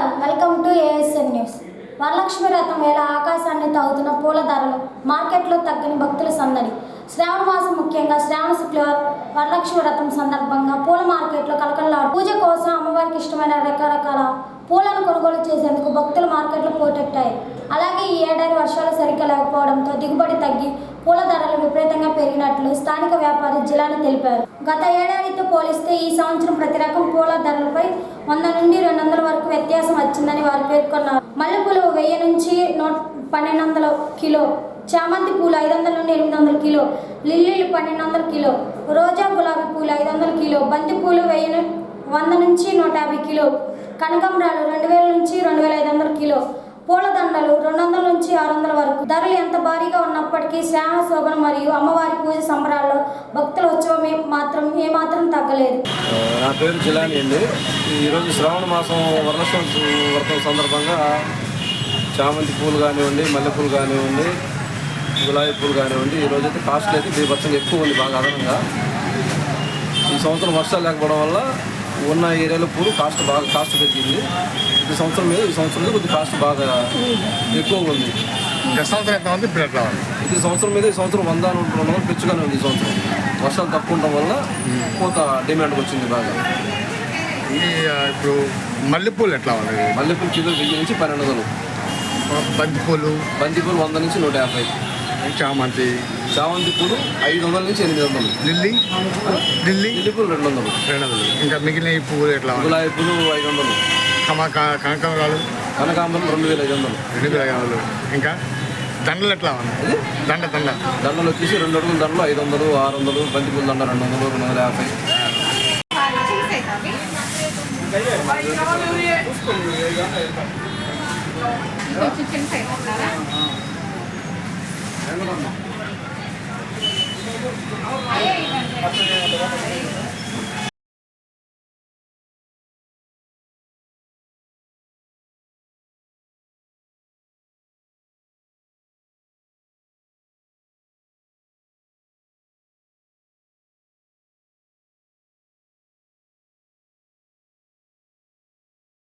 నమస్కారం, welcome to ASN news. Varalakshmi వ్రతం వేళ ఆకాశాన్ని తాగుతున్న పూల ధరలు, మార్కెట్లో తగ్గని భక్తుల సందడి. శ్రావణ మాసం, ముఖ్యంగా శ్రావణ శుక్రవారం వరలక్ష్మి వ్రతం సందర్భంగా పూల మార్కెట్లో కలకలలాడు. పూజ కోసం అమ్మవారికి ఇష్టమైన రకరకాల పూలను కొనుగోలు చేసేందుకు భక్తులు మార్కెట్లో పోటెట్టాయి. అలాగే ఈ ఏడాది వర్షాలు సరిగ్గా లేకపోవడంతో దిగుబడి తగ్గి పూల ధరలు విపరీతంగా పెరిగినట్లు స్థానిక వ్యాపారి జిలాని తెలిపారు. గత ఏడాదితో పోలిస్తే ఈ సంవత్సరం ప్రతి రకం పూల ధరలపై 100 నుండి 200 వరకు వ్యత్యాసం వచ్చిందని వారు పేర్కొన్నారు. మల్లెపూలు 1000 నుంచి 1200 కిలో, చామంతి పూలు 500 నుండి 800 కిలో, లిల్లీలు 1200 కిలో, రోజా గులాబీ పూలు 500 కిలో, బంతి పూలు 100 నుంచి 150 కిలో, కనకాంబరాలు 2000 నుంచి 2500 కిలో, పూల దండలు 200 నుంచి 600 వరకు. ధరలు ఎంత భారీగా ఉన్నప్పటికీ శ్రావణ శోభన మరియు అమ్మవారి పూజ సంబరాల్లో భక్తుల ఉత్సవం ఏమాత్రం తగ్గలేదు. నా పేరు జిలాని అండి. ఈరోజు శ్రావణ మాసం వరలక్ష్మి వ్రతం సందర్భంగా చామంతి పూలు కానివ్వండి, మల్లెపూలు కానివ్వండి, గులాబీ పూలు కానివ్వండి, ఈరోజు అయితే కాస్ట్లు అయితే బీభత్సంగా ఎక్కువ ఉంది, బాగా అదనంగా. ఈ సంవత్సరం వర్షాలు లేకపోవడం వల్ల ఉన్న ఏరియాలో పూలు కాస్ట్ పెరిగింది. ఈ సంవత్సరం కొద్ది కాస్ట్ బాగా ఎక్కువగా ఉంది. ఈ సంవత్సరం మీద ఈ సంవత్సరం 100-200 పెంచుగానే ఉంది. ఈ సంవత్సరం వర్షాలు తక్కువ ఉండడం వల్ల కొంత డిమాండ్ వచ్చింది బాగా. ఇప్పుడు మల్లెపూలు ఎట్లా ఉంది? మల్లెపూలు కిలో 1000 నుంచి 1200. బంతిపూలు 100 నుంచి 150. చామంతి పూలు 500 నుంచి 800. లిల్లీ పూలు 200. ఇంకా మిగిలిన ఈ పువ్వులు ఎట్లా? గులాబీ పూలు 500. కనకాంబరాలు 2500. ఇంకా దండలు ఎట్లా ఉన్నాయి? దండలు వచ్చేసి 2 అడుగుల దండలు 500, 600. బంతిపూల దండ 200, 250.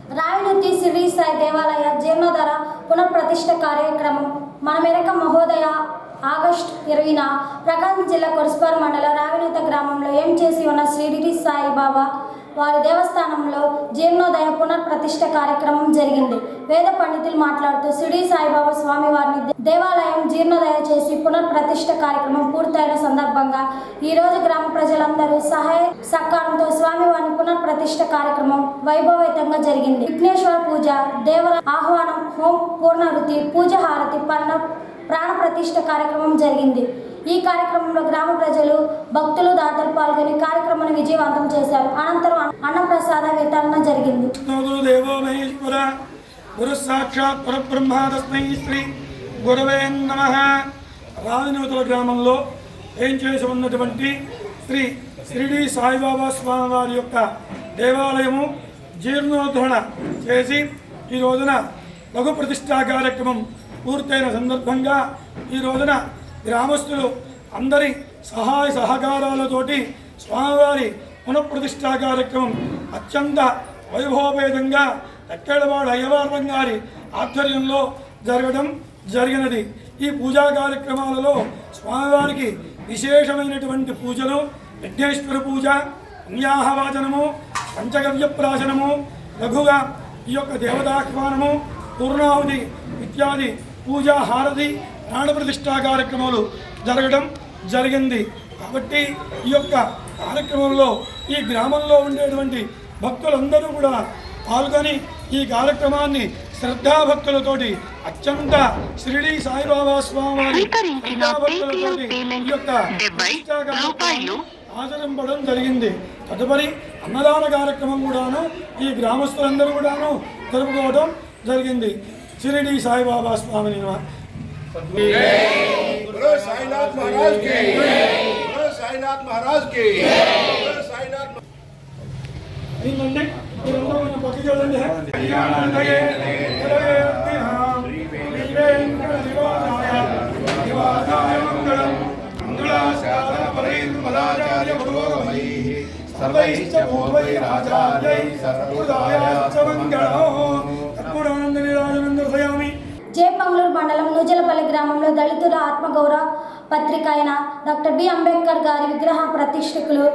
రాయలూతి శ్రీ సాయి దేవాలయ జీర్ణోద్ధర పునఃప్రతిష్ఠ కార్యక్రమం మనమెరక మహోదయ ఆగస్టు 20న ప్రకాశం జిల్లా కొరసపాడు మండల రావినూత గ్రామంలో ఏం చేసి ఉన్న శ్రీ సాయిబాబా వారి దేవస్థానంలో జీర్ణోదయ పునఃప్రతిష్ఠ కార్యక్రమం జరిగింది. వేద పండితులు మాట్లాడుతూ షిరిడి సాయిబాబా స్వామి వారిని దేవాలయం జీర్ణోదయ చేసి పునఃప్రతిష్ఠ కార్యక్రమం పూర్తయిన సందర్భంగా ఈరోజు గ్రామ ప్రజలందరూ సహాయ సహకారంతో స్వామివారిని పునఃప్రతిష్ఠ కార్యక్రమం వైభవేతంగా జరిగింది. విఘ్నేశ్వర పూజ, దేవర ఆహ్వానం, హోం పూర్ణాహుతి, పూజ హారతి, ప్రాణ ప్రతిష్ఠ కార్యక్రమం జరిగింది. ఈ కార్యక్రమంలో గ్రామ ప్రజలు, భక్తులు, దాతలు పాల్గొని కార్యక్రమాన్ని విజయవంతం చేశారు. అనంతరం అన్నప్రసాద వితరణ జరిగింది. దేవో మహేశ్వర గురు సాక్షాత్ పరబ్రహ్మ తస్మై శ్రీ గురవే నమః. రావినూతల గ్రామంలో ఏం చేసి ఉన్నటువంటి శ్రీ షిరిడి సాయిబాబా స్వామి వారి యొక్క దేవాలయము జీర్ణోద్ధరణ చేసి ఈ రోజున లఘు ప్రతిష్టా కార్యక్రమం పూర్తయిన సందర్భంగా ఈ రోజున గ్రామస్తులు అందరి సహాయ సహకారాలతోటి స్వామివారి పునఃప్రతిష్టా కార్యక్రమం అత్యంత వైభవపేతంగా ఎక్కడవాడు అయ్యవారం గారి ఆధ్వర్యంలో జరగడం జరిగినది. ఈ పూజా కార్యక్రమాలలో స్వామివారికి విశేషమైనటువంటి పూజలు, విఘ్నేశ్వర పూజ, పుణ్యాహవాచనము, పంచగవ్య ప్రాశనము, లఘుగా ఈ యొక్క దేవతాహ్వానము, పూర్ణాహుతి ఇత్యాది పూజా హారతి, ప్రాణప్రతిష్ఠా కార్యక్రమాలు జరగడం జరిగింది. కాబట్టి ఈ యొక్క కార్యక్రమంలో ఈ గ్రామంలో ఉండేటువంటి భక్తులందరూ కూడా పాల్గొని ఈ కార్యక్రమాన్ని శ్రద్ధాభక్తులతోటి అత్యంత షిరిడి సాయిబాబా స్వామి ఈ యొక్క ఆచరింపడం జరిగింది. తదుపరి అన్నదాన కార్యక్రమం కూడాను ఈ గ్రామస్తులందరూ కూడాను జరుపుకోవడం జరిగింది. షిరిడి సాయిబాబా స్వామిని సాయినాథ్ మహారాజ్ కి, సాయినాథ్ మహారాజ్ కి, సాయినాథ్. ఏంటంటే మీరందరూ కొంచెం పక్కకి వెళ్ళండి. సర్వైశ్చ పూర్వైరాచార్యై సర్వదాయాశ్చ మంగళం. మండలం నూజలపల్లి గ్రామంలో దళితుల ఆత్మగౌరవ పత్రిక అయిన డాక్టర్ బి అంబేద్కర్ గారి విగ్రహ ప్రతిష్ఠకులు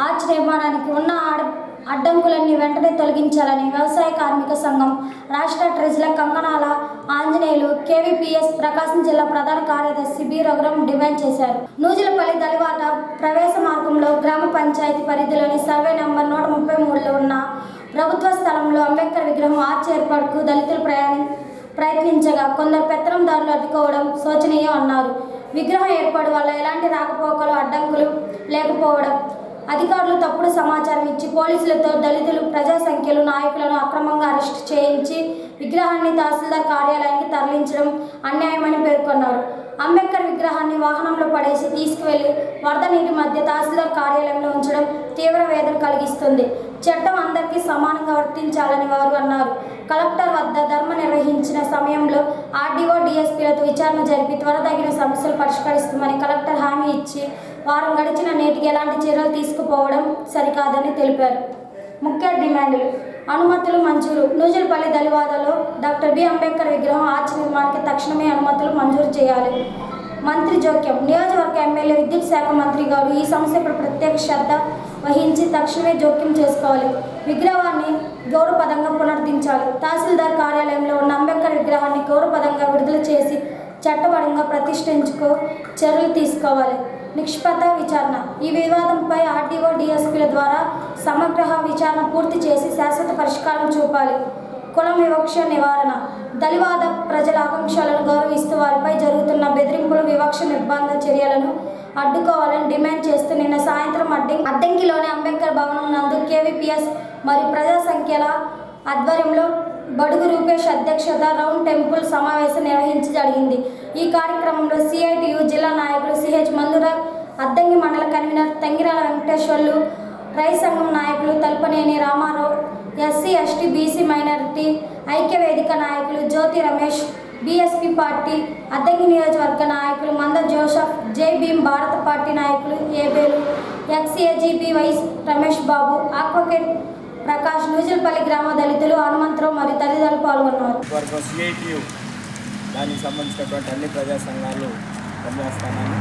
ఆర్చ్ నిర్మాణానికి ఉన్న అడ్డంకులన్నీ వెంటనే తొలగించాలని వ్యవసాయ కార్మిక సంఘం రాష్ట్ర ట్రెజరర్ కంగనాల ఆంజనేయులు కేవీపీఎస్ ప్రకాశం జిల్లా ప్రధాన కార్యదర్శి బి రఘురాం డిమాండ్ చేశారు. నూజలపల్లి దళివాట ప్రవేశ మార్గంలో గ్రామ పంచాయతీ పరిధిలోని సర్వే నంబర్ 133లో ఉన్న ప్రభుత్వ స్థలంలో అంబేద్కర్ విగ్రహం ఆర్చ్ ఏర్పాటుకు దళితులు ప్రయత్నించగా కొందరు పెత్తనందారులు అడ్డుకోవడం శోచనీయం అన్నారు. విగ్రహం ఏర్పాటు వల్ల ఎలాంటి రాకపోకలు అడ్డంకులు లేకపోవడం, అధికారులు తప్పుడు సమాచారం ఇచ్చి పోలీసులతో దళితులు ప్రజా సంఖ్యలు నాయకులను అక్రమంగా అరెస్టు చేయించి విగ్రహాన్ని తహసీల్దార్ కార్యాలయానికి తరలించడం అన్యాయమని పేర్కొన్నారు. అంబేద్కర్ విగ్రహాన్ని వాహనంలో పడేసి తీసుకువెళ్లి వరద నీటి మధ్య తహసీల్దార్ కార్యాలయంలో ఉంచడం తీవ్ర వేదన కలిగిస్తుంది. చట్టం అందరికీ సమానంగా వర్తించాలని వారు అన్నారు. కలెక్టర్ వద్ద ధర్మ నిర్వహించిన సమయంలో ఆర్డీఓ డీఎస్పీలతో విచారణ జరిపి త్వరతగిన సమస్యలు పరిష్కరిస్తామని కలెక్టర్ హామీ ఇచ్చి వారం గడిచిన నేటికి ఎలాంటి చర్యలు తీసుకుపోవడం సరికాదని తెలిపారు. ముఖ్య డిమాండ్లు: అనుమతులు మంజూరు. నూజలపల్లి దళివాడలో డాక్టర్ బి అంబేద్కర్ విగ్రహం ఆర్చ్ నిర్మాణానికి తక్షణమే అనుమతులు మంజూరు చేయాలి. మంత్రి జోక్యం: నియోజకవర్గ ఎమ్మెల్యే విద్యుత్ శాఖ మంత్రి గారు ఈ సమస్యపై ప్రత్యేక శ్రద్ధ వహించి తక్షణమే జోక్యం చేసుకోవాలి. విగ్రహాన్ని గౌరవపదంగా పునరుద్ధరించాలి. తహసీల్దార్ కార్యాలయంలో ఉన్న అంబేద్కర్ విగ్రహాన్ని గౌరవపదంగా విడుదల చేసి చట్టపరంగా ప్రతిష్ఠించుకో చర్యలు తీసుకోవాలి. నిష్పక్ష విచారణ: ఈ వివాదంపై ఆర్డీఓ డీఎస్పీల ద్వారా సమగ్ర విచారణ పూర్తి చేసి శాశ్వత పరిష్కారం చూపాలి. కులం వివక్ష నివారణ: దళివాద ప్రజల ఆకాంక్షలను గౌరవిస్తూ వారిపై జరుగుతున్న బెదిరింపులు, వివక్ష నిర్బంధ చర్యలను అడ్డుకోవాలని డిమాండ్ చేస్తూ నిన్న సాయంత్రం అద్దంకిలోని అంబేద్కర్ భవనం నందు కేవీపీఎస్ మరియు ప్రజా సంఖ్యల ఆధ్వర్యంలో బడుగు రూపేష్ అధ్యక్షత రౌండ్ టేబుల్ సమావేశం నిర్వహించి జరిగింది. ఈ కార్యక్రమంలో సిఐటియు జిల్లా నాయకులు సిహెచ్ మందురార్, అద్దంకి మండల కన్వీనర్ తంగిరాల వెంకటేశ్వర్లు, రైతు సంఘం నాయకులు Talpaneni Ramarao, SC ST BC minority ఐక్య వేదిక నాయకులు జ్యోతి రమేష్, బీఎస్పీ పార్టీ అద్దంకి నియోజకవర్గ నాయకులు మంద జోసఫ్, జై భీమ్ భారత పార్టీ నాయకులు Abelu, ex AGB vice Ramesh Babu, advocate Prakash, Nujalapalli గ్రామ దళితులు హనుమంతరావు మరియు తల్లిదండ్రులు పాల్గొన్నారు. సిఐటియు దానికి సంబంధించినటువంటి అన్ని ప్రజా సంఘాలు పనిచేస్తున్నాను.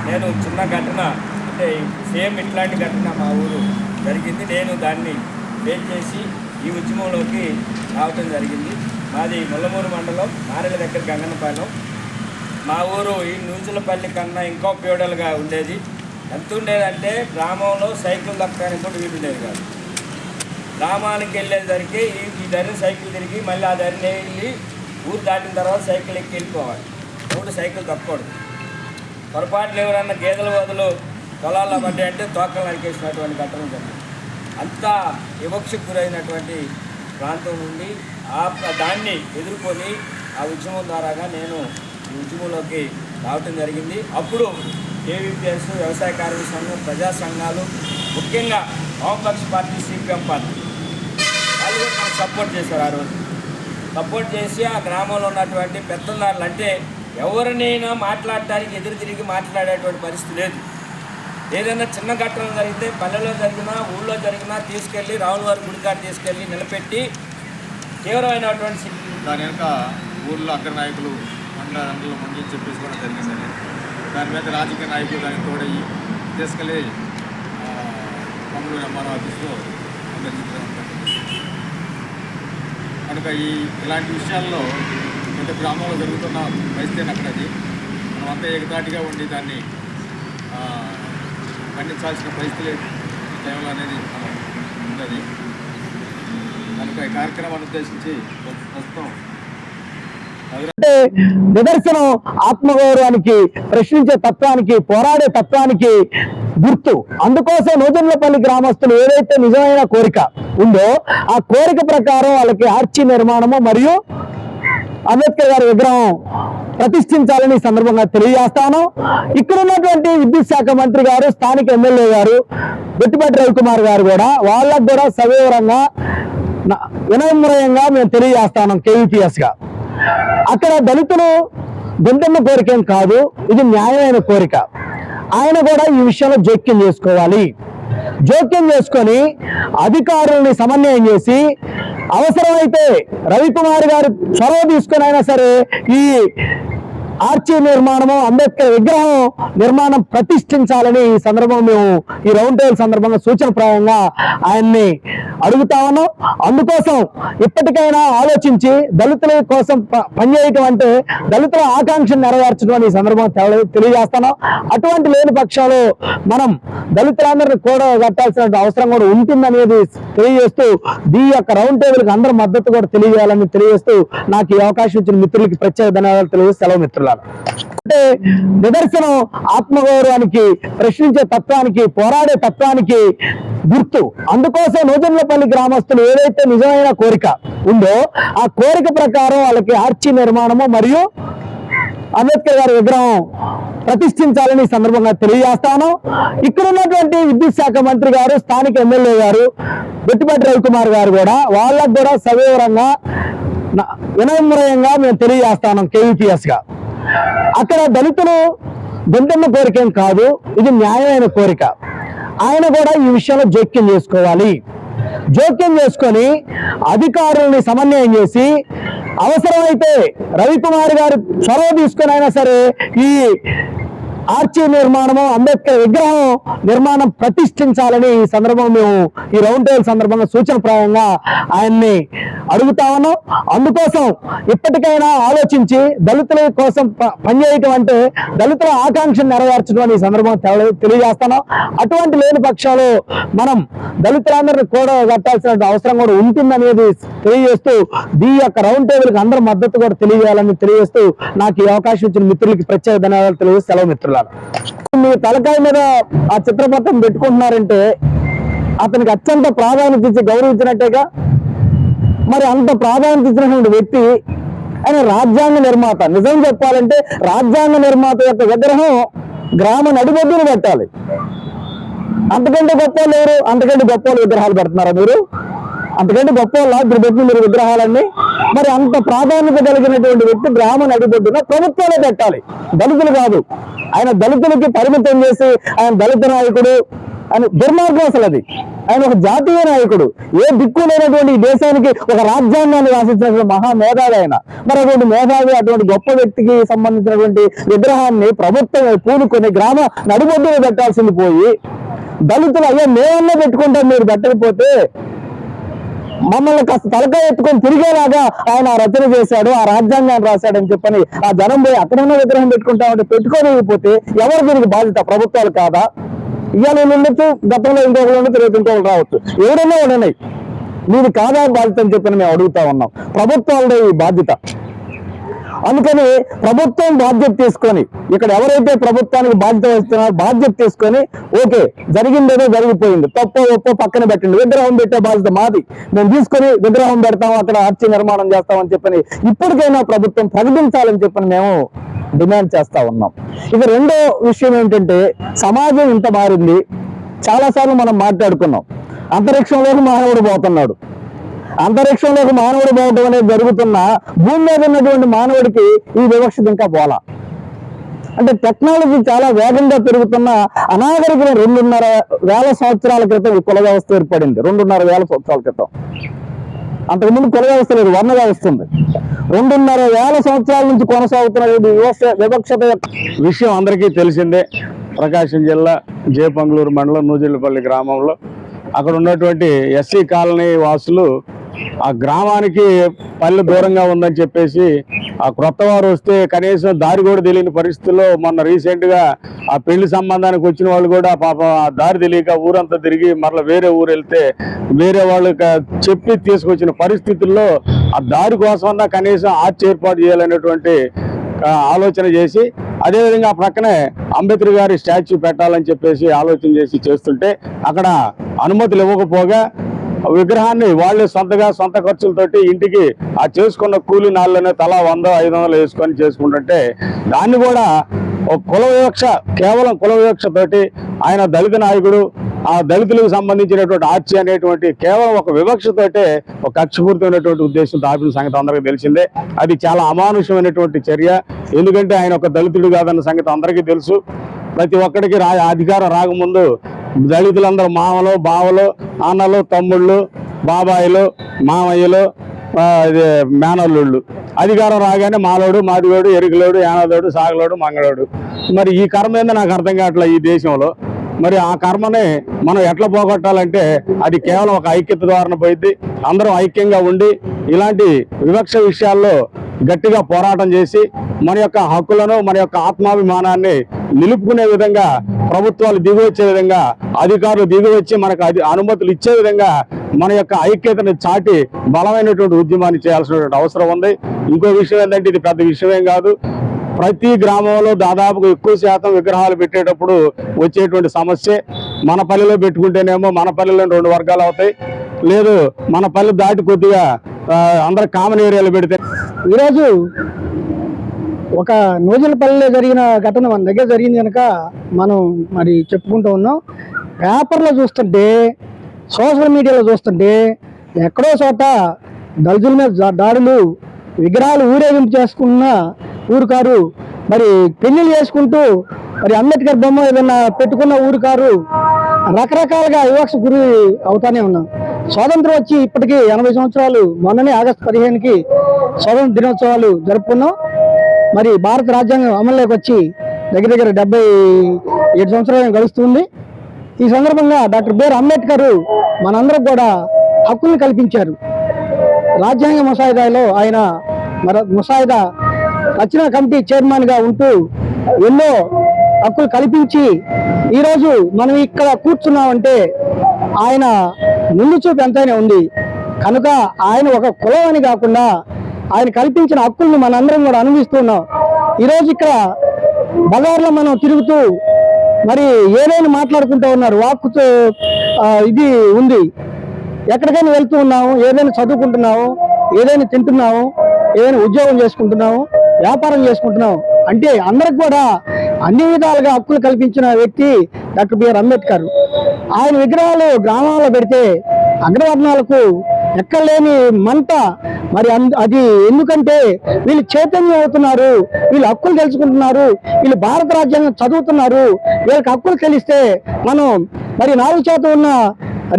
నేను చిన్న ఘటన, అంటే సేమ్ ఇట్లాంటి ఘటన మా ఊరు జరిగింది. నేను దాన్ని ఫేస్ చేసి ఈ ఉద్యమంలోకి రావటం జరిగింది. మాది ముల్లమూరు మండలం, నారెల దగ్గర గంగన్నపాలెం. మా ఊరు ఈ నూజలపల్లి కన్నా ఇంకో ప్యూడల్గా ఉండేది. ఎంత ఉండేదంటే గ్రామంలో సైకిల్ దక్కడానికి కూడా వీలు ఉండేది కాదు. గ్రామానికి వెళ్ళేసరికి ఈ దారిని సైకిల్ తిరిగి మళ్ళీ ఆ దారిని వెళ్ళి ఊరు దాటిన తర్వాత సైకిల్ ఎక్కి వెళ్ళిపోవాలి. మూడు సైకిల్ తప్పకూడదు. పొరపాట్లు ఎవరన్నా గేదెల బదులు పొలాల్లో పడ్డాయంటే తోకలు నరికేసినటువంటి ఘటనలు జరిగింది. అంతా వివక్షకు గురైనటువంటి ప్రాంతం నుండి దాన్ని ఎదుర్కొని ఆ ఉద్యమం ద్వారాగా నేను ఈ ఉద్యమంలోకి రావటం జరిగింది. అప్పుడు కేవీపీఎస్, వ్యవసాయ కార్మిక సంఘం, ప్రజా సంఘాలు, ముఖ్యంగా వామపక్ష పార్టీ సిపిఎం పార్టీ వాళ్ళు కూడా మనకు సపోర్ట్ చేశారు. ఆ రోజు సపోర్ట్ చేసి ఆ గ్రామంలో ఉన్నటువంటి పెత్తందారులు, అంటే ఎవరినైనా మాట్లాడటానికి ఎదురు తిరిగి మాట్లాడేటువంటి పరిస్థితి లేదు. ఏదైనా చిన్న ఘటనలు జరిగితే పల్లెలో జరిగినా ఊళ్ళో జరిగినా తీసుకెళ్ళి రావులవారి గుడికాడ తీసుకెళ్ళి నిలబెట్టి తీవ్రమైనటువంటి దాని వెనక ఊళ్ళో అగ్ర నాయకులు మండలంలో ముందు చెప్పేసి కూడా జరిగిందని, దాని మీద రాజకీయ నాయకులు దానికి తోడయ్యి తీసుకెళ్ళి మంగళూరు ఎంఆర్ఓ ఆఫీస్లో కనుక ఇలాంటి విషయాల్లో ప్రతి గ్రామంలో జరుగుతున్న పరిస్థితి అక్కడది మనం అంతా ఏకతాటిగా ఉండి దాన్ని ఖండించాల్సిన పరిస్థితి టైంలో అనేది మనం ఉన్నది. కనుక ఈ కార్యక్రమాన్ని ఉద్దేశించి ప్రస్తుతం అంటే నిదర్శనం ఆత్మగౌరవానికి, ప్రశ్నించే తత్వానికి, పోరాడే తత్వానికి గుర్తు. అందుకోసం నూజలపల్లి గ్రామస్తులు ఏదైతే నిజమైన కోరిక ఉందో ఆ కోరిక ప్రకారం వాళ్ళకి ఆర్చి నిర్మాణము మరియు అంబేద్కర్ గారి విగ్రహం ప్రతిష్ఠించాలని ఈ సందర్భంగా తెలియజేస్తాను. ఇక్కడ ఉన్నటువంటి విద్యుత్ శాఖ మంత్రి గారు, స్థానిక ఎమ్మెల్యే గారు గొట్టిపాటి రవికుమార్ గారు కూడా వాళ్ళకు కూడా సవివరంగా వినమ్రంగా మేము తెలియజేస్తాను. కేవీపీఎస్ గా అక్కడ దళితులు గొంతెమ్మ కోరికేం కాదు, ఇది న్యాయమైన కోరిక. ఆయన కూడా ఈ విషయంలో జోక్యం చేసుకోవాలి. జోక్యం చేసుకొని అధికారుల్ని సమన్వయం చేసి అవసరమైతే రవికుమార్ గారు చొరవ తీసుకొని అయినా సరే ఈ ఆర్చి నిర్మాణము, అంబేద్కర్ విగ్రహం నిర్మాణం ప్రతిష్ఠించాలని ఈ సందర్భంగా మేము ఈ రౌండ్ టేబుల్ సందర్భంగా సూచనప్రాయంగా ఆయన్ని అడుగుతా ఉన్నాం. అందుకోసం ఇప్పటికైనా ఆలోచించి దళితుల కోసం పనిచేయటం అంటే దళితుల ఆకాంక్షను నెరవేర్చడం అని ఈ సందర్భంగా తెలియజేస్తున్నాం. అటువంటి లేని పక్షాలు మనం దళితులందరినీ కూడా కట్టాల్సిన అవసరం కూడా ఉంటుందనేది తెలియజేస్తూ ఈ యొక్క రౌండ్ టేబుల్కి అందరూ మద్దతు కూడా తెలియజేయాలని తెలియజేస్తూ నాకు ఈ అవకాశం ఇచ్చిన మిత్రులకి ప్రత్యేక ధన్యవాదాలు తెలియజేసి సెలవు మిత్రులు. అంటే నిదర్శనం ఆత్మగౌరవానికి, ప్రశ్నించే తత్వానికి, పోరాడే తత్వానికి గుర్తు. అందుకోసం నూజన్లపల్లి గ్రామస్తులు ఏదైతే నిజమైన కోరిక ఉందో ఆ కోరిక ప్రకారం వాళ్ళకి ఆర్చి నిర్మాణము మరియు అంబేద్కర్ గారి విగ్రహం ప్రతిష్ఠించాలని ఈ సందర్భంగా తెలియజేస్తాను. ఇక్కడ ఉన్నటువంటి విద్యుత్ శాఖ మంత్రి గారు, స్థానిక ఎమ్మెల్యే గారు గొట్టిపాటి రవికుమార్ గారు కూడా వాళ్ళకు కూడా సవివరంగా వినమ్రంగా మేము తెలియజేస్తాను. KVPS గా అక్కడ దళితులు గొంతెమ్మ కోరికేం కాదు, ఇది న్యాయమైన కోరిక. ఆయన కూడా ఈ విషయంలో జోక్యం చేసుకోవాలి. జోక్యం చేసుకొని అధికారుల్ని సమన్వయం చేసి అవసరమైతే రవికుమార్ గారు చొరవ తీసుకొని అయినా సరే ఈ ఆర్చి నిర్మాణము, అంబేద్కర్ విగ్రహం నిర్మాణం ప్రతిష్ఠించాలని ఈ సందర్భంగా మేము ఈ రౌండ్ టేబుల్ సందర్భంగా సూచనప్రాయంగా ఆయన్ని అడుగుతా ఉన్నాం. అందుకోసం ఇప్పటికైనా ఆలోచించి దళితుల కోసం పనిచేయటం అంటే దళితుల ఆకాంక్షను నెరవేర్చడం అని ఈ సందర్భంగా తెలియజేస్తున్నాం. అటువంటి లేని పక్షాలు మనం దళితులందరినీ కూడా కట్టాల్సిన అవసరం కూడా ఉంటుందనేది తెలియజేస్తూ ఈ యొక్క రౌండ్ టేబుల్కి అందరూ మద్దతు కూడా తెలియజేయాలని తెలియజేస్తూ నాకు ఈ అవకాశం ఇచ్చిన మిత్రులకి ప్రత్యేక ధన్యవాదాలు తెలియజేసి సెలవు మిత్రులు. మీ తలకాయ మీద ఆ చిత్రపటం పెట్టుకుంటున్నారంటే అతనికి అత్యంత ప్రాధాన్యత ఇచ్చి గౌరవించినట్టేగా. మరి అంత ప్రాధాన్యత ఇచ్చినటువంటి వ్యక్తి ఆయన రాజ్యాంగ నిర్మాత. నిజం చెప్పాలంటే రాజ్యాంగ నిర్మాత యొక్క విగ్రహం గ్రామ నడిబొడ్డును పెట్టాలి. అంతకంటే గొప్ప లేరు. అంతకంటే గొప్ప విగ్రహాలు పెడుతున్నారా మీరు? అంతకంటే గొప్ప ఇప్పుడు పెట్టిన మీరు విగ్రహాలన్నీ. మరి అంత ప్రాధాన్యత కలిగినటువంటి వ్యక్తి గ్రామ నడిబొడ్డున ప్రభుత్వాలే పెట్టాలి, దళితులు కాదు. ఆయన దళితులకి పరిమితం చేసి ఆయన దళిత నాయకుడు అని దుర్మార్గం అసలు అది. ఆయన ఒక జాతీయ నాయకుడు, ఏ దిక్కు లేనటువంటి ఈ దేశానికి ఒక రాజ్యాంగాన్ని రాసించినటువంటి మహామేధావి ఆయన. మరి అటువంటి మేధావి, అటువంటి గొప్ప వ్యక్తికి సంబంధించినటువంటి విగ్రహాన్ని ప్రభుత్వం పూనుకొని గ్రామ నడిబొడ్డున పెట్టాల్సింది పోయి దళితులు అయ్యా మేమన్నా పెట్టుకుంటాం, మీరు పెట్టకపోతే మమ్మల్ని కాస్త తలకాయ ఎత్తుకొని తిరిగేలాగా ఆయన రచన చేశాడు, ఆ రాజ్యాంగాన్ని రాశాడని చెప్పని ఆ జనం పోయి అక్కడున్న విగ్రహం పెట్టుకుంటామంటే పెట్టుకోలేకపోతే ఎవరు దీనికి బాధ్యత? ప్రభుత్వాలు కాదా? ఇవాళ ఉండొచ్చు, గతంలో ఇంకొకరు ఉండొచ్చు, రేపు ఇంకొకరు రావచ్చు, ఎవరైనా ఉన్నాయి. మీరు కాదా బాధ్యత అని చెప్పని మేము అడుగుతా ఉన్నాం. ప్రభుత్వాలదే ఈ బాధ్యత. అందుకని ప్రభుత్వం బాధ్యత తీసుకొని, ఇక్కడ ఎవరైతే ప్రభుత్వానికి బాధ్యత వస్తున్నారో బాధ్యత తీసుకొని ఓకే జరిగిందేదో జరిగిపోయింది, తప్పో ఒప్పో పక్కన పెట్టండి, విగ్రహం పెట్టే బాధ్యత మాది, మేము తీసుకొని విగ్రహం పెడతాం, అక్కడ ఆర్చి నిర్మాణం చేస్తామని చెప్పని ఇప్పటికైనా ప్రభుత్వం ప్రకటించాలని చెప్పని మేము డిమాండ్ చేస్తా ఉన్నాం. ఇక రెండో విషయం ఏంటంటే సమాజం ఇంత మారింది. చాలాసార్లు మనం మాట్లాడుకున్నాం, అంతరిక్షంలోకి మానవుడు పోతున్నాడు. అంతరిక్షంలోకి మానవుడు పోవడం అనేది జరుగుతున్నా భూమి మీద ఉన్నటువంటి మానవుడికి ఈ వివక్షత ఇంకా పోలా. అంటే టెక్నాలజీ చాలా వేగంగా పెరుగుతున్న అనాగరికమైన 2,500,000 సంవత్సరాల క్రితం ఈ కుల వ్యవస్థ ఏర్పడింది. 2,500,000 సంవత్సరాల క్రితం. అంతకుముందు కుల వ్యవస్థ లేదు, వర్ణ వ్యవస్థ ఉంది. 2,500,000 సంవత్సరాల నుంచి కొనసాగుతున్న వివక్షత విషయం అందరికీ తెలిసిందే. ప్రకాశం జిల్లా జేపంగుళూరు మండలం నూజిళ్ళపల్లి గ్రామంలో అక్కడ ఉన్నటువంటి ఎస్సీ కాలనీ వాసులు ఆ గ్రామానికి పల్లె దూరంగా ఉందని చెప్పేసి ఆ క్రొత్త వారు వస్తే కనీసం దారి కూడా తెలియని పరిస్థితుల్లో మొన్న రీసెంట్గా ఆ పెళ్లి సంబంధానికి వచ్చిన వాళ్ళు కూడా పాపం ఆ దారి తెలియక ఊరంతా తిరిగి మరలా వేరే ఊరు వెళ్తే వేరే వాళ్ళకి చెప్పి తీసుకొచ్చిన పరిస్థితుల్లో ఆ దారి కోసమన్నా కనీసం ఆర్చ్ ఏర్పాటు చేయాలనేటువంటి ఆలోచన చేసి అదేవిధంగా ప్రక్కనే అంబేద్కర్ గారి స్టాచ్యూ పెట్టాలని చెప్పేసి ఆలోచన చేసి చేస్తుంటే అక్కడ అనుమతులు ఇవ్వకపోగా విగ్రహాన్ని వాళ్ళే సొంత ఖర్చులతోటి ఇంటికి ఆ చేసుకున్న కూలీ నాళ్ళనే తలా 100-500 వేసుకొని చేసుకుంటుంటే దాన్ని కూడా ఒక కుల వివక్ష, కేవలం కుల వివక్షతోటి ఆయన దళిత నాయకుడు, ఆ దళితులకు సంబంధించినటువంటి ఆర్చి అనేటువంటి కేవలం ఒక వివక్షతోటే ఒక కక్షపూరితమైనటువంటి ఉద్దేశంతో ఆపిన సంగతి అందరికీ తెలిసిందే. అది చాలా అమానుషమైనటువంటి చర్య. ఎందుకంటే ఆయన ఒక దళితుడు కాదన్న సంగతి అందరికీ తెలుసు. ప్రతి ఒక్కడికి అధికారం రాకముందు దళితులందరూ మామలు, బావలు, అన్నలు, తమ్ముళ్ళు, బాబాయిలు, మామయ్యలు, మేనల్లుళ్ళు అధికారం రాగానే మాలోడు, మాదిగోడు, ఎరుకలోడు, యానాదోడు, సాగలోడు, మంగళోడు. మరి ఈ కర్మ ఏందో నాకు అర్థం కావట్లేదు ఈ దేశంలో. మరి ఆ కర్మని మనం ఎట్లా పోగొట్టాలంటే అది కేవలం ఒక ఐక్యత ద్వారా పోయింది. అందరం ఐక్యంగా ఉండి ఇలాంటి వివక్ష విషయాల్లో గట్టిగా పోరాటం చేసి మన యొక్క హక్కులను, మన యొక్క ఆత్మాభిమానాన్ని నిలుపుకునే విధంగా ప్రభుత్వాలు దిగివచ్చే విధంగా, అధికారులు దిగివచ్చి మనకు అనుమతులు ఇచ్చే విధంగా మన యొక్క ఐక్యతను చాటి బలమైనటువంటి ఉద్యమాన్ని చేయాల్సినటువంటి అవసరం ఉంది. ఇంకో విషయం ఏంటంటే ఇది పెద్ద విషయమేం కాదు. ప్రతి గ్రామంలో దాదాపుగా ఎక్కువ శాతం విగ్రహాలు పెట్టేటప్పుడు వచ్చేటువంటి సమస్య, మన పల్లెలో పెట్టుకుంటేనేమో మన పల్లెలో 2 వర్గాలు అవుతాయి, లేదు మన పల్లె దాటి కొద్దిగా అందరు కామన్ ఏరియాలో పెడితే. ఈరోజు ఒక నూజిలపల్లిలో జరిగిన ఘటన మన దగ్గర జరిగింది కనుక మనం మరి చెప్పుకుంటూ ఉన్నాం. పేపర్లో చూస్తుంటే, సోషల్ మీడియాలో చూస్తుంటే ఎక్కడో చోట దళితుల మీద దాడులు, విగ్రహాలు ఊరేగింపు చేసుకున్న ఊరుకారు, మరి పెళ్లిళ్ళు చేసుకుంటూ మరి అంబేద్కర్ బొమ్మ ఏదన్నా పెట్టుకున్న ఊరుకారు, రకరకాలుగా వివక్ష గురి అవుతానే ఉన్నాం. స్వాతంత్రం వచ్చి ఇప్పటికీ 80 సంవత్సరాలు. మొన్ననే ఆగస్టు 15కి స్వాతంత్ర దినోత్సవాలు జరుపుకున్నాం. మరి భారత రాజ్యాంగం అమల్లోకి వచ్చి దగ్గర దగ్గర 77 సంవత్సరాలు గడుస్తుంది. ఈ సందర్భంగా డాక్టర్ బిఆర్ అంబేద్కర్ మనందరం కూడా హక్కుల్ని కల్పించారు. రాజ్యాంగ ముసాయిదాలో ఆయన ముసాయిదా రచనా కమిటీ చైర్మన్గా ఉంటూ ఎన్నో హక్కులు కల్పించి ఈరోజు మనం ఇక్కడ కూర్చున్నామంటే ఆయన ముందు చూపు ఎంతైనా ఉంది కనుక ఆయన ఒక కులం అని కాకుండా ఆయన కల్పించిన హక్కుల్ని మనందరం కూడా అనుభవిస్తున్నాం. ఈరోజు ఇక్కడ బజార్లో మనం తిరుగుతూ మరి ఏదైనా మాట్లాడుకుంటూ ఉన్నారు, వాక్కుతో ఇది ఉంది. ఎక్కడికైనా వెళ్తూ ఉన్నాము, ఏదైనా చదువుకుంటున్నాము, ఏదైనా తింటున్నాము, ఏదైనా ఉద్యోగం చేసుకుంటున్నాము, వ్యాపారం చేసుకుంటున్నాము అంటే అందరికి కూడా అన్ని విధాలుగా హక్కులు కల్పించిన వ్యక్తి డాక్టర్ బిఆర్ అంబేద్కర్. ఆయన విగ్రహాలు గ్రామాల్లో పెడితే అగ్రవర్ణాలకు ఎక్కలేని మంట. మరి అది ఎందుకంటే వీళ్ళు చైతన్యం అవుతున్నారు, వీళ్ళు హక్కులు తెలుసుకుంటున్నారు, వీళ్ళు భారత రాజ్యాంగం చదువుతున్నారు. వీళ్ళకి హక్కులు తెలిస్తే మనం మరి 4% ఉన్న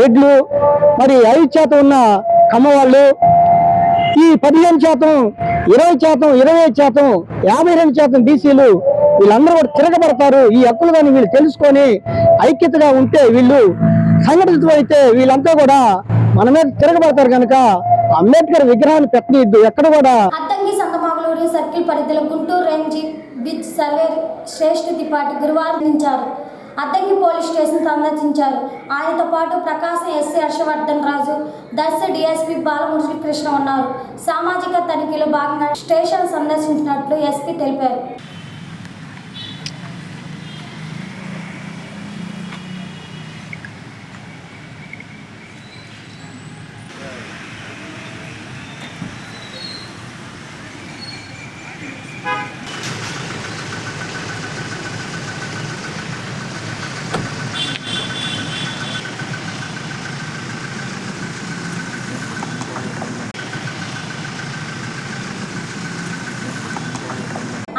రెడ్లు, మరి 5% ఉన్న కమ్మవాళ్ళు, ఈ 15%, 20%, 25%, 52% బీసీలు వీళ్ళందరూ కూడా తిరగబడతారు. ఈ హక్కులు కానీ వీళ్ళు తెలుసుకొని ఐక్యతగా ఉంటే, వీళ్ళు సంఘటితం అయితే వీళ్ళంతా కూడా మన మీద తిరగబడతారు. కనుక అంబేద్కర్ విగ్రహాన్ని పెట్టనీయద్దు ఎక్కడ కూడా. అద్దంకి సంగమాగలూరు సర్కిల్ పరిధిలో గుంటూరు రేంజ్ బీచ్ సర్వేర్ శ్రేష్ఠ త్రిపాఠి గురువారం నిలిచారు. అద్దంకి పోలీస్ స్టేషన్ సందర్శించారు. ఆయనతో పాటు ప్రకాశం ఎస్సీ హర్షవర్ధన్ రాజు, దర్శ డిఎస్పీ బాలమురళీ కృష్ణ ఉన్నారు. సామాజిక తనిఖీలో భాగంగా స్టేషన్ సందర్శించినట్లు ఎస్పీ తెలిపారు.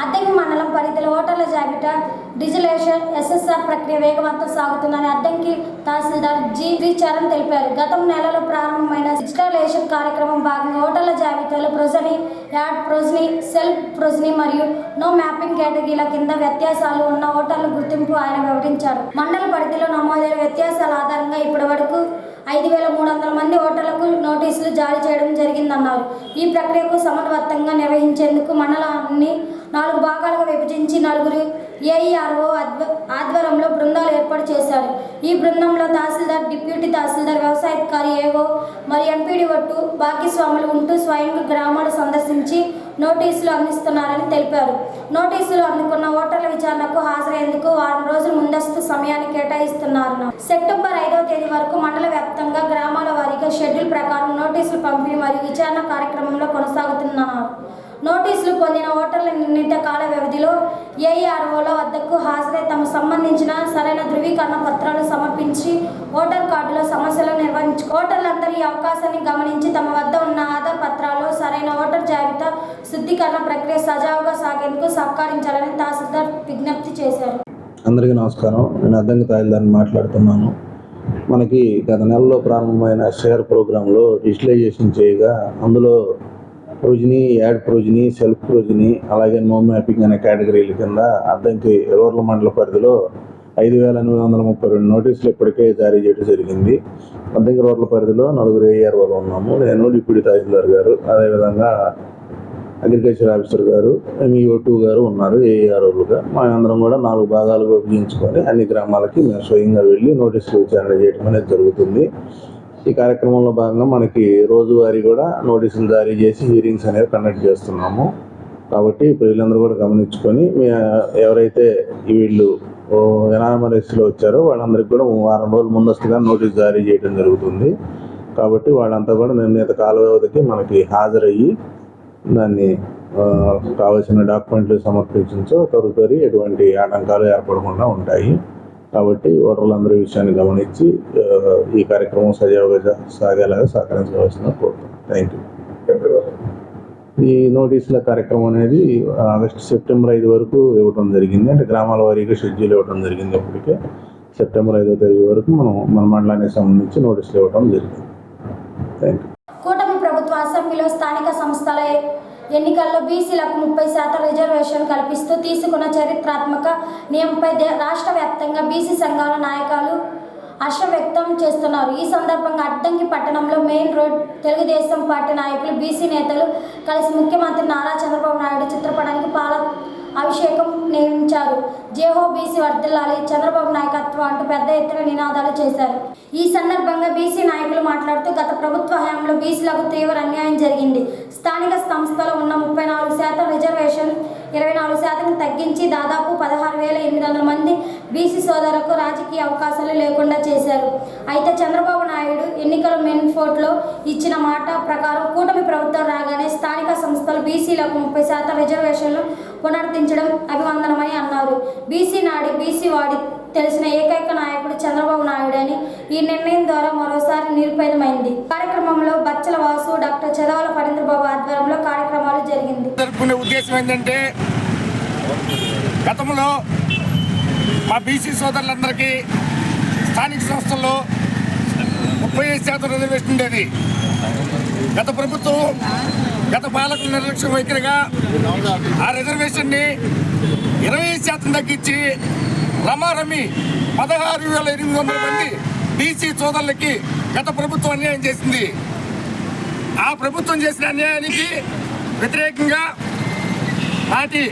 అద్దంకి మండలం పరిధిలో ఓటర్ల జాబితా డిజిటలైజేషన్ ఎస్ఎస్ఆర్ ప్రక్రియ వేగవంతం సాగుతుందని అద్దంకి తహసీల్దార్ జి చరణ్ తెలిపారు. గత నెలలో ప్రారంభమైన డిజిటలైజేషన్ కార్యక్రమం భాగంగా ఓటర్ల జాబితాలో ప్రొజనీ, యాడ్ ప్రొజనీ, సెల్ఫ్ ప్రొజనీ మరియు నో మ్యాపింగ్ కేటగిరీల కింద వ్యత్యాసాలు ఉన్న ఓటర్ల గుర్తింపు ఆయన వివరించారు. మండల పరిధిలో నమోదైన వ్యత్యాసాల ఆధారంగా ఇప్పటి వరకు 5,300 మంది ఓటర్లకు నోటీసులు జారీ చేయడం జరిగిందన్నారు. ఈ ప్రక్రియకు సమన్వయంగా నిర్వహించేందుకు మండలాన్ని 4 భాగాలుగా విభజించి 4 ఏఈఆర్ఓ ఆధ్వర్యంలో బృందాలు ఏర్పాటు చేశారు. ఈ బృందంలో తహసీల్దార్, డిప్యూటీ తహసీల్దార్, వ్యవసాయాధికారి, ఏఓ మరియు ఎంపీడీఓ భాగస్వాములు ఉంటూ స్వయంగా గ్రామాలు సందర్శించి నోటీసులు అందిస్తున్నారని తెలిపారు. నోటీసులు అందుకున్న ఓటర్ల విచారణకు హాజరయ్యేందుకు వారం రోజుల ముందస్తు సమయాన్ని కేటాయిస్తున్నారు. సెప్టెంబర్ 5వ తేదీ వరకు మండల వ్యాప్తంగా గ్రామాల వారీగా షెడ్యూల్ ప్రకారం నోటీసులు పంపిణీ మరియు విచారణ కార్యక్రమంలో కొనసాగుతున్నారు. నోటీసులు పొందిన ఓటర్ల నిర్ణీత కాల వ్యవధిలో ఏఈఆర్ఓల వద్దకు హాజరై తమ సంబంధించిన సరైన ధృవీకరణ పత్రాలు సమర్పించి ఓటర్ కార్డులో సమస్యలు ఓటర్లందరూ ఈ అవకాశాన్ని గమనించి తమ వద్ద ఉన్న ఆధార్ పత్రాలు సరైన ఓటర్ జాబితా శుద్ధీకరణ ప్రక్రియ సజావుగా సాగేందుకు సహకరించాలని తహసీల్దార్ విజ్ఞప్తి చేశారు. అందరికీ నమస్కారం. నేను అద్దంకి తహసీల్దార్ని మాట్లాడుతున్నాను. మనకి గత నెలలో ప్రారంభమైన షేర్ ప్రోగ్రాంలో డిజిటలైజేషన్ చేయగా అందులో ప్రొజినీ, యాడ్ ప్రొజినీ, సెల్ఫ్ ప్రొజినీ, అలాగే నో మ్యాపింగ్ అనే కేటగిరీల కింద అద్దంకి రూరల్ మండల పరిధిలో 5,832 నోటీసులు ఇప్పటికే జారీ చేయడం జరిగింది. అద్దంకి రూరల్ పరిధిలో 4 ఏఆర్ఓలు ఉన్నాము. నేను, డిప్యూటీ తహసీల్దార్ గారు, అదేవిధంగా అగ్రికల్చర్ ఆఫీసర్ గారు, MEO2 గారు ఉన్నారు ఏఆర్ఓలుగా. మా అందరం కూడా 4 భాగాలుగా విభజించుకొని అన్ని గ్రామాలకి మేము స్వయంగా వెళ్ళి నోటీసులు విచారణ చేయడం అనేది జరుగుతుంది. ఈ కార్యక్రమంలో భాగంగా మనకి రోజువారీ కూడా నోటీసులు జారీ చేసి హీరింగ్స్ అనేవి కండక్ట్ చేస్తున్నాము. కాబట్టి ప్రజలందరూ కూడా గమనించుకొని ఎవరైతే వీళ్ళు ఎనామరీస్లో వచ్చారో వాళ్ళందరికీ కూడా వారం రోజుల ముందస్తుగా నోటీస్ జారీ చేయడం జరుగుతుంది. కాబట్టి వాళ్ళంతా కూడా నిర్ణీత కాల వ్యవధికి మనకి హాజరయ్యి దాన్ని కావాల్సిన డాక్యుమెంట్లు సమర్పించడంతో తదుపరి ఎటువంటి ఆటంకాలు ఏర్పడకుండా ఉంటాయి. కాబట్టి ఓటర్లందరూ ఈ విషయాన్ని గమనించి ఈ కార్యక్రమం సజావుగా సాగేలాగా సహకరించవలసిందిగా కోరుతున్నాను. Thank you. ఈ నోటీసుల కార్యక్రమం అనేది సెప్టెంబర్ 5 వరకు ఇవ్వడం జరిగింది. అంటే గ్రామాల వారీగా షెడ్యూల్ ఇవ్వడం జరిగింది. అప్పటికే సెప్టెంబర్ 5వ తేదీ వరకు మన మండలానికి సంబంధించి నోటీసులు ఇవ్వడం జరిగింది. Thank you. కూటమి ప్రభుత్వ అసెంబ్లీలో స్థానిక సంస్థల ఎన్నికల్లో బీసీలకు 30% రిజర్వేషన్ కల్పిస్తూ తీసుకున్న చరిత్రాత్మక నియమంపై రాష్ట్ర వ్యాప్తంగా బీసీ సంఘాల నాయకులు హర్షం వ్యక్తం చేస్తున్నారు. ఈ సందర్భంగా అద్దంకి పట్టణంలో మెయిన్ రోడ్ తెలుగుదేశం పార్టీ నాయకులు, బీసీ నేతలు కలిసి ముఖ్యమంత్రి నారా చంద్రబాబు నాయుడు చిత్రపటానికి పాల అభిషేకం నిర్వహించారు. జేహో బీసీ వర్ధిల్లాలి, చంద్రబాబు నాయకత్వం అంటూ పెద్ద ఎత్తున నినాదాలు చేశారు. ఈ సందర్భంగా బీసీ నాయకులు మాట్లాడుతూ గత ప్రభుత్వ హయాంలో బీసీలకు తీవ్ర అన్యాయం జరిగింది. స్థానిక సంస్థలో ఉన్న 34% రిజర్వేషన్ 24% తగ్గించి దాదాపు 16,800 మంది బీసీ సోదరులకు రాజకీయ అవకాశాలు లేకుండా చేశారు. అయితే చంద్రబాబు నాయుడు ఎన్నికల మేనిఫెస్టోలో ఇచ్చిన మాట ప్రకారం కూటమి ప్రభుత్వం రాగానే స్థానిక సంస్థలు బీసీలకు 30% రిజర్వేషన్లు పునరుద్ధరించడం అభివందనమని అన్నారు. బీసీ నాడి, బీసీ వాడి తెలిసిన ఏకైక నాయకుడు చంద్రబాబు నాయుడు అని ఈ నిర్ణయం ద్వారా మరోసారి నిరూపితమైంది. కార్యక్రమంలో బచ్చల వాసు, డాక్టర్ చదవల ఫణీంద్రబాబు ఆధ్వర్యంలో కార్యక్రమాలు జరిగింది. జరుపుకునే ఉద్దేశం ఏంటంటే, గతంలో మా బీసీ సోదరులందరికీ స్థానిక సంస్థల్లో 35% రిజర్వేషన్ ఉండేది. గత ప్రభుత్వం, గత పాలకుల నిర్లక్ష్యం వైఖరిగా ఆ రిజర్వేషన్ని 20% తగ్గించి రమారమి 16,800 మంది బీసీ సోదరులకి గత ప్రభుత్వం అన్యాయం చేసింది. ఆ ప్రభుత్వం చేసిన అన్యాయానికి వ్యతిరేకంగా నాటి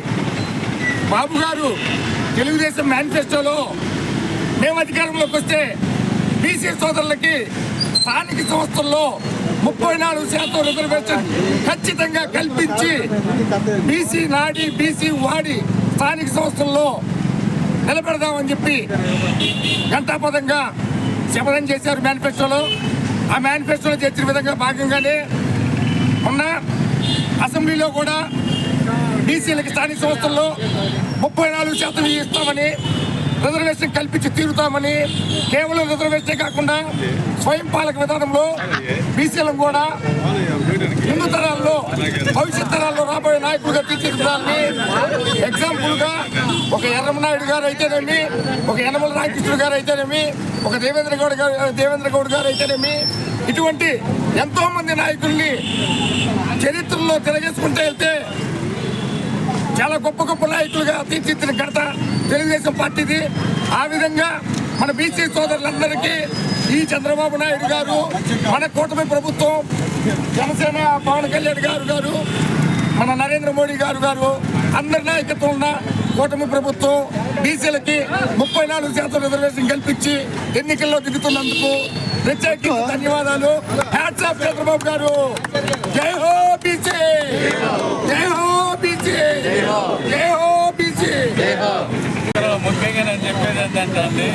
బాబు గారు తెలుగుదేశం మేనిఫెస్టోలో మేము అధికారంలోకి వస్తే బీసీ సోదరులకి స్థానిక సంస్థల్లో 34% రిజర్వేషన్ ఖచ్చితంగా కల్పించి బీసీ నాడి, బీసీ వాడి స్థానిక సంస్థల్లో నిలబెడదామని చెప్పి ఘంటాపథంగా శపథం చేశారు మేనిఫెస్టోలో. ఆ మేనిఫెస్టోలో చేసిన విధంగా భాగంగానే మొన్న అసెంబ్లీలో కూడా బీసీలకి స్థానిక సంస్థల్లో 34% ఇస్తామని, రిజర్వేషన్ కల్పించి తీరుతామని, కేవలం రిజర్వేషనే కాకుండా స్వయం పాలక విధానంలో బీసీలను కూడా ముందు తరాల్లో, భవిష్యత్ తరాల్లో రాబోయే నాయకులుగా తీర్చిదిద్దాలని ఎగ్జాంపుల్గా ఒక ఎర్రమనాయుడు గారు అయితేనేమి, ఒక యనమల రామకృష్ణుడు గారు అయితేనేమి, ఒక దేవేంద్ర గౌడ్ గారు అయితేనేమి, ఇటువంటి ఎంతోమంది నాయకుల్ని చరిత్రలో తిరగేసుకుంటూ వెళ్తే చాలా గొప్ప గొప్ప నాయకులుగా తీర్చిదిద్దిన ఘనత తెలుగుదేశం పార్టీది. ఆ విధంగా మన బీసీ సోదరులందరికీ ఈ చంద్రబాబు నాయుడు గారు, మన కూటమి ప్రభుత్వం, జనసేన పవన్ కళ్యాణ్ గారు, మన నరేంద్ర మోడీ గారు అందరి నాయకత్వం ఉన్న కూటమి ప్రభుత్వం బీసీలకి 34% రిజర్వేషన్ కల్పించి ఎన్నికల్లో దిగుతున్నందుకు ప్రత్యేకించి ధన్యవాదాలు. హ్యాట్స్ ఆఫ్ చంద్రబాబు గారు. జై హో బీసీ, జై హో బీసీ, జై హో బీసీ. ముఖ్యంగా నేను చెప్పేది ఏంటంటే,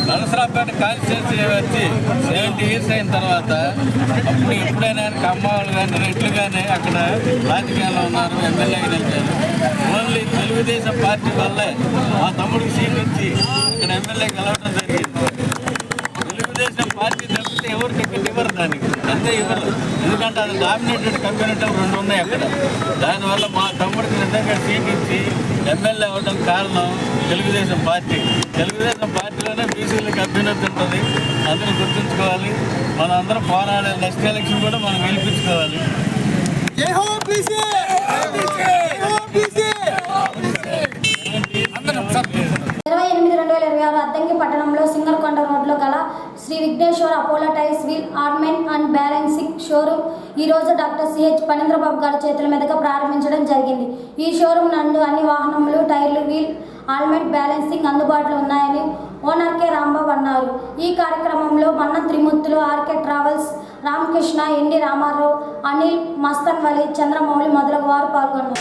నరసరావుపేట కాన్స్టిట్యూన్సీ వచ్చి 70 years అయిన తర్వాత అప్పుడు ఎప్పుడైనా కమ్మవాళ్ళు కానీ, రెడ్లు కానీ అక్కడ రాజకీయాల్లో ఉన్నారు, ఎమ్మెల్యేగా నిలిచారు. ఓన్లీ తెలుగుదేశం పార్టీ వల్లే మా తమ్ముడికి సీట్ ఇచ్చి ఇక్కడ ఎమ్మెల్యే గెలవడం జరిగింది. తెలుగుదేశం పార్టీ తప్పితే ఎవరు టికెట్ ఇవ్వరు, దానికి అంతే ఇవ్వరు. ఎందుకంటే అది డామినేటెడ్ కమ్యూనిటీలు 2 ఉన్నాయి అక్కడ. దానివల్ల మా తమ్ముడికి నిజంగా సీట్ ఇచ్చి ఎమ్మెల్యే అవ్వడం కారణం తెలుగుదేశం పార్టీ. తెలుగుదేశం పార్టీలోనే బీసీలకు అభ్యున్నతి ఉంటుంది, అందరూ గుర్తుంచుకోవాలి. మనం అందరం పోరాడే నెక్స్ట్ ఎలక్షన్ కూడా మనం గెలిపించుకోవాలి. అద్దంకి పట్టణంలో సింగర్కొండ రోడ్లో గల Sri Vighneshwara Apollo tyres wheel alignment and balancing showroom ఈరోజు డాక్టర్ సిహెచ్ పనీంద్రబాబు గారి చేతుల మీదుగా ప్రారంభించడం జరిగింది. ఈ షోరూమ్ నందు అన్ని వాహనములు, టైర్లు, వీల్, ఆల్మెంట్, బ్యాలెన్సింగ్ అందుబాటులో ఉన్నాయని ఓనర్ కె రాంబాబు అన్నారు. ఈ కార్యక్రమంలో Mannam Trimurthulu, RK travels, Ramakrishna, ND Ramarao, Anil, Mastan Vali, Chandramouli మొదలగు వారు పాల్గొన్నారు.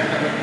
Yeah.